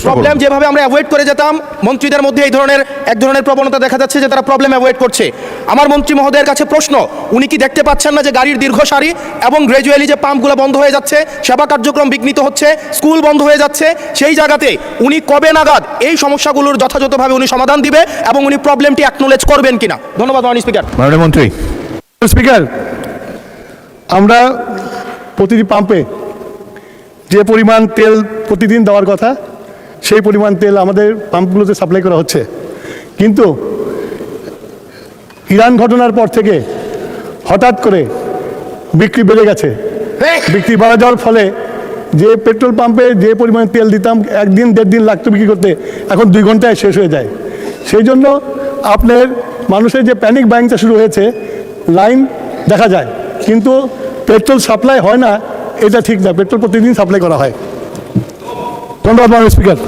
Problem যেভাবে আমরা avoid করে যেতাম, মন্ত্রীদের মধ্যে এক ধরনের প্রবণতা দেখা যাচ্ছে যে তারা প্রবলেম অ্যাভয়েড করছে। আমার মন্ত্রী মহোদয়ের কাছে প্রশ্ন, উনি কি দেখতে পাচ্ছেন না যে গাড়ির দীর্ঘ সারি এবং গ্র্যাজুয়ালি যে পাম্পগুলো বন্ধ হয়ে যাচ্ছে, সেবা কার্যক্রম বিঘ্নিত হচ্ছে, স্কুল বন্ধ হয়ে যাচ্ছে? সেই জায়গাতে উনি কবে নাগাদ এই সমস্যাগুলোর যথাযথভাবে উনি সমাধান দিবে এবং উনি প্রবলেমটি অ্যাকনোলেজ করবেন কিনা? ধন্যবাদ মাননীয় স্পিকার। মাননীয় মন্ত্রী। স্পিকার, আমরা প্রতিটি পাম্পে যে পরিমাণ তেল প্রতিদিন দেওয়ার কথা সেই পরিমাণ তেল আমাদের পাম্পগুলোতে সাপ্লাই করা হচ্ছে, কিন্তু ইরান ঘটনার পর থেকে হঠাৎ করে বিক্রি বেড়ে গেছে। বিক্রি বাড়া যাওয়ার ফলে যে পেট্রোল পাম্পে যে পরিমাণ তেল দিতাম একদিন দেড় দিন লাগতো বিক্রি করতে, এখন 2 ঘন্টায় শেষ হয়ে যায়। সেই জন্য আপনার মানুষের যে প্যানিক বাইংটা শুরু হয়েছে, লাইন দেখা যায় কিন্তু পেট্রোল সাপ্লাই হয় না, এটা ঠিক না। পেট্রোল প্রতিদিন সাপ্লাই করা হয়। ধন্যবাদ মাননীয় স্পিকার।